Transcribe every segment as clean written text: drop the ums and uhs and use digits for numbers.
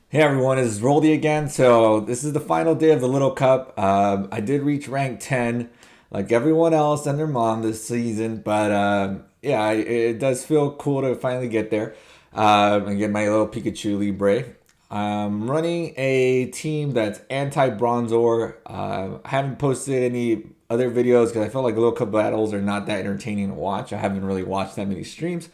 Hey everyone, it's Roldy again. So this is the final day of the Little Cup. I did reach rank 10, like everyone else and their mom this season. But yeah, it does feel cool to finally get there and get my little Pikachu Libre. I'm running a team that's anti-Bronzor. I haven't posted any other videos because I felt like Little Cup battles are not that entertaining to watch. I haven't really watched that many streams.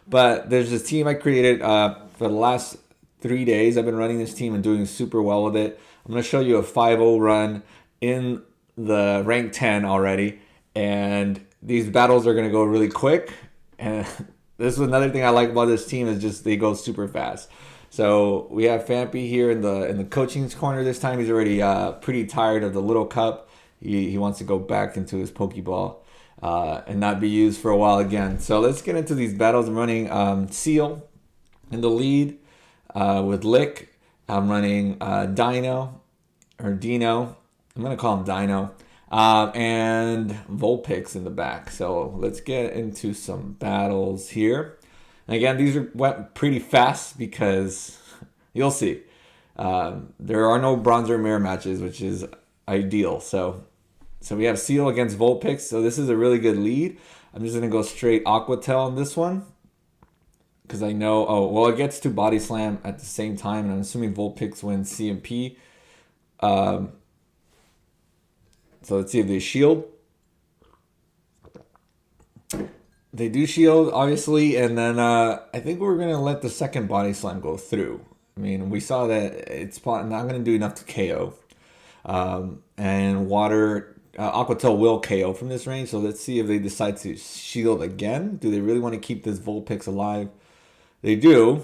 But there's this team I created for the last 3 days. I've been running this team and doing super well with it. I'm going to show you a 5-0 run in the rank 10 already. And these battles are going to go really quick. And this is another thing I like about this team is just they go super fast. So we have Fampy here in the coaching's corner this time. He's already pretty tired of the little cup. He wants to go back into his Pokeball and not be used for a while again. So let's get into these battles. I'm running Seel in the lead with Lick. I'm running Deino. I'm going to call him Deino. And Vulpix in the back. So let's get into some battles here. And again, went pretty fast because you'll see. There are no Bronzer Mirror matches, which is ideal. So we have Seel against Vulpix. So this is a really good lead. I'm just going to go straight Aqua Tail on this one. Because I know, oh, well, it gets to Body Slam at the same time. And I'm assuming Vulpix wins CMP. So let's see if they shield. They do shield, obviously. And then I think we're going to let the second Body Slam go through. I mean, we saw that it's not going to do enough to KO. And Aqua Tail will KO from this range. So let's see if they decide to shield again. Do they really want to keep this Vulpix alive? They do.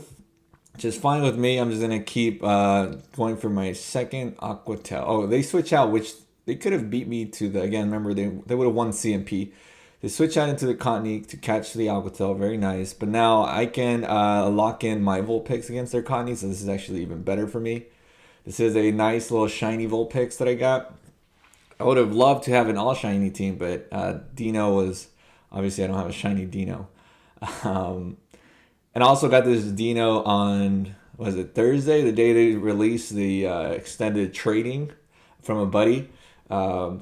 Just fine with me. I'm just going to keep going for my second Aqua Tail. Oh, they switch out, which they could have beat me to the... Again, remember, they would have won CMP. They switch out into the Cottonee to catch the Aqua Tail. Very nice. But now I can lock in my Vulpix against their Cottonee. So this is actually even better for me. This is a nice little shiny Vulpix that I got. I would have loved to have an all shiny team, but Deino was obviously I don't have a shiny Deino. And I also got this Deino on was it Thursday, the day they released the extended trading from a buddy from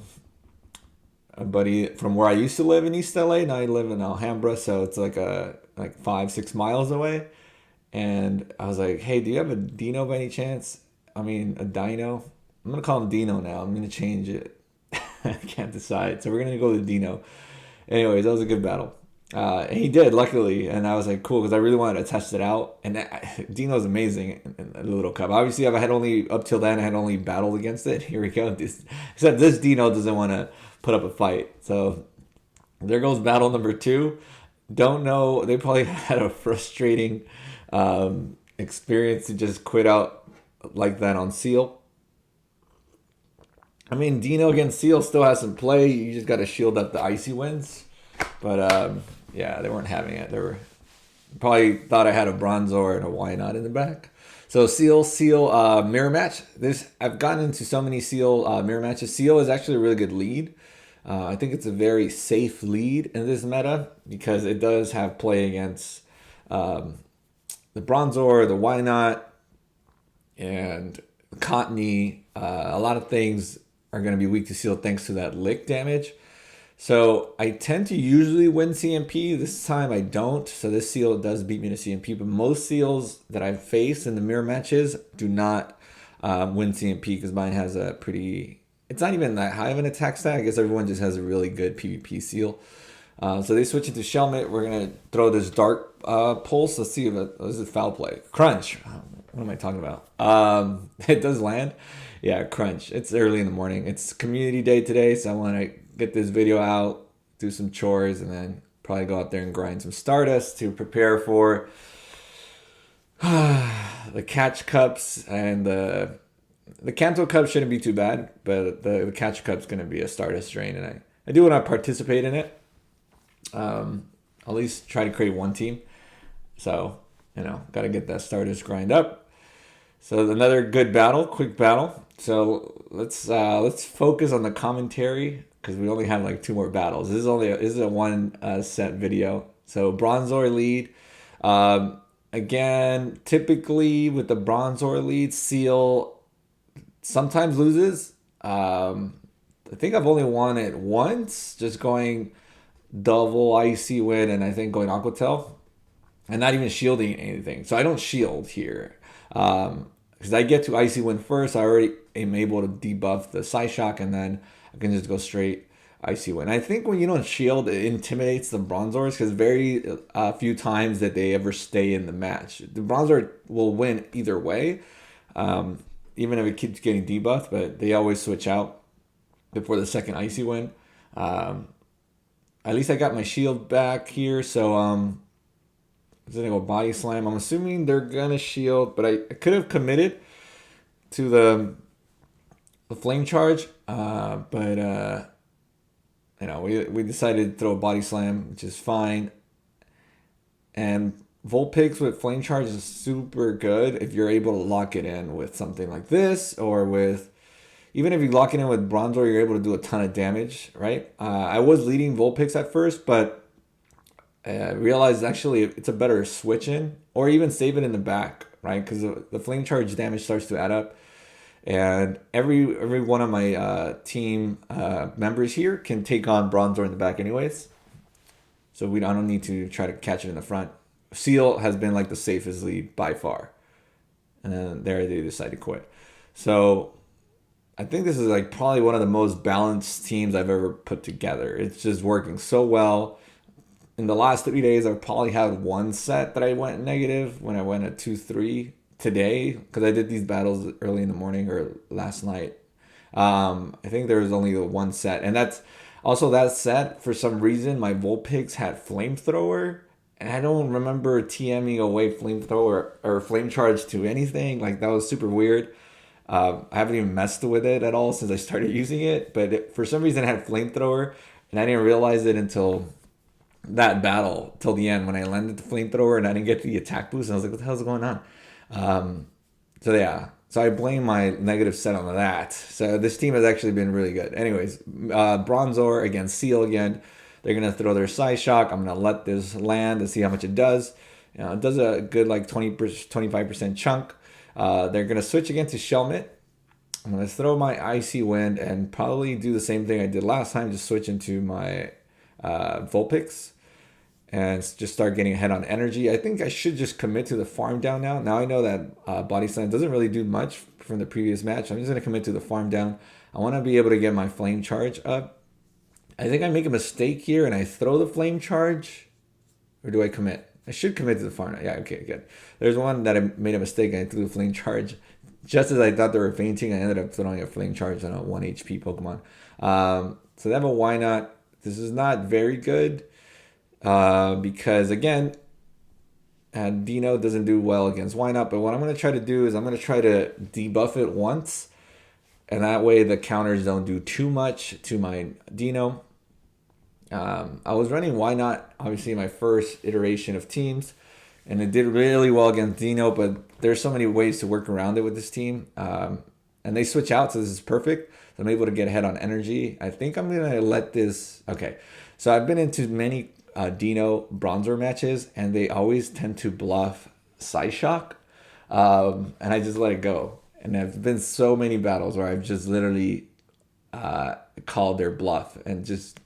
where I used to live in East LA. Now I live in Alhambra, so it's like 5-6 miles away. And I was like, hey, do you have a Deino by any chance? I mean, a Deino. I'm gonna call him Deino now. I'm gonna change it. I can't decide. So we're gonna go with Deino. Anyways, that was a good battle. And he did, luckily, and I was like, cool, because I really wanted to test it out. And Dino's amazing in the Little Cup. Obviously, I had only up till then I had only battled against it. Here we go. Except this Deino doesn't want to put up a fight. So there goes battle number 2. Don't know. They probably had a frustrating experience to just quit out like that on Seel. I mean, Deino against Seel still has some play. You just got to shield up the icy winds. But yeah, they weren't having it. They were probably thought I had a Bronzor and a Why Not in the back. So Seel mirror match. I've gotten into so many Seel mirror matches. Seel is actually a really good lead. I think it's a very safe lead in this meta because it does have play against the Bronzor, the Why Not, and Cottonee. A lot of things are going to be weak to Seel thanks to that lick damage. So I tend to usually win CMP. This time I don't. So this Seel does beat me to CMP. But most Seels that I've faced in the mirror matches do not win CMP because mine has a pretty... It's not even that high of an attack stat. I guess everyone just has a really good PvP Seel. So they switch into Shelmet. We're going to throw this Dark Pulse. Let's see if this is foul play. Crunch. What am I talking about? It does land. Yeah, Crunch. It's early in the morning. It's community day today, so I want to get this video out, do some chores, and then probably go out there and grind some Stardust to prepare for the Catch Cups. And the Kanto Cup shouldn't be too bad, but the Catch Cup's going to be a Stardust drain, and I do want to participate in it. At least try to create one team. So, got to get that Stardust grind up. So another good battle, quick battle. So let's focus on the commentary because we only have like 2 more battles. This is a one set video. So Bronzor lead. again, typically with the Bronzor lead, Seel sometimes loses. I think I've only won it once, just going double icy win and I think going Aquatel and not even shielding anything. So I don't shield here. Because I get to icy win first, I already am able to debuff the Psyshock and then I can just go straight icy win. I think when you don't shield, it intimidates the Bronzors because very few times that they ever stay in the match. The Bronzor will win either way, even if it keeps getting debuffed, but they always switch out before the second icy win. At least I got my shield back here, so I'm gonna go body slam. I'm assuming they're gonna shield, but I could have committed to the flame charge, but we decided to throw a body slam, which is fine. And Vulpix with flame charge is super good if you're able to lock it in with something like this, or with even if you lock it in with Bronzor, you're able to do a ton of damage, right? I was leading Vulpix at first, but I realized actually it's a better switch in, or even save it in the back, right? Because the flame charge damage starts to add up. And every one of my team members here can take on Bronzor in the back anyways. So I don't need to try to catch it in the front. Seel has been like the safest lead by far. And then there they decide to quit. So I think this is like probably one of the most balanced teams I've ever put together. It's just working so well. In the last 3 days, I've probably had one set that I went negative when I went at 2-3 today, because I did these battles early in the morning or last night. I think there was only the one set. And that's also that set, for some reason, my Vulpix had flamethrower. And I don't remember TMing away flamethrower or flame charge to anything. Like, that was super weird. I haven't even messed with it at all since I started using it, but for some reason it had flamethrower, and I didn't realize it until that battle, till the end when I landed the flamethrower and I didn't get the attack boost. And I was like, what the hell's going on? So I blame my negative set on that. So this team has actually been really good. Anyways, Bronzor against Seel again. They're gonna throw their Psyshock. I'm gonna let this land and see how much it does. It does a good like 25% chunk. They're going to switch again to Shelmet. I'm going to throw my Icy Wind and probably do the same thing I did last time, just switch into my Vulpix and just start getting ahead on energy. I think I should just commit to the farm down now. Now I know that Body Slam doesn't really do much from the previous match. I'm just going to commit to the farm down. I want to be able to get my Flame Charge up. I think I make a mistake here and I throw the Flame Charge. Or do I commit? I should commit to the farm. Yeah, okay, good. There's one that I made a mistake and I threw the Flame Charge. Just as I thought they were fainting, I ended up throwing a Flame Charge on a 1 HP Pokemon. So they have a Why Not. This is not very good because, again, Deino doesn't do well against Why Not. But what I'm going to try to do is I'm going to try to debuff it once. And that way the counters don't do too much to my Deino. I was running Why Not, obviously, my first iteration of teams, and it did really well against Deino, but there's so many ways to work around it with this team. And they switch out, so this is perfect. So I'm able to get ahead on energy. I think I'm going to let this... Okay, so I've been into many Deino Bronzor matches, and they always tend to bluff Psyshock, and I just let it go. And there's been so many battles where I've just literally called their bluff and just...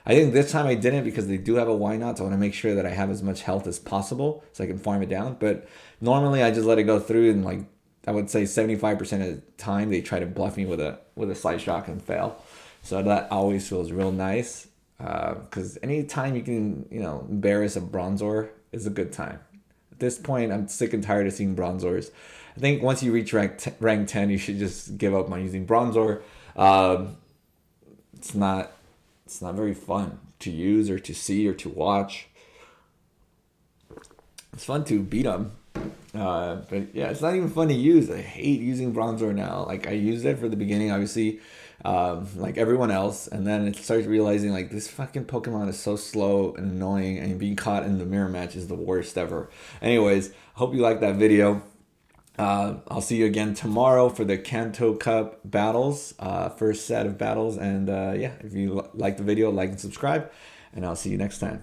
I think this time I didn't because they do have a Why Not, so I want to make sure that I have as much health as possible so I can farm it down. But normally I just let it go through, and like I would say 75% of the time they try to bluff me with a Psyshock and fail. So that always feels real nice because any time you can embarrass a Bronzor is a good time. At this point, I'm sick and tired of seeing Bronzors. I think once you reach rank 10, you should just give up on using Bronzor. It's not very fun to use or to see or to watch. It's fun to beat them. But yeah, it's not even fun to use. I hate using Bronzor now. Like, I used it for the beginning, obviously, like everyone else. And then it starts realizing, like, this fucking Pokemon is so slow and annoying. And being caught in the mirror match is the worst ever. Anyways, hope you liked that video. I'll see you again tomorrow for the Kanto Cup battles, first set of battles. And yeah, if you like the video, like and subscribe, and I'll see you next time.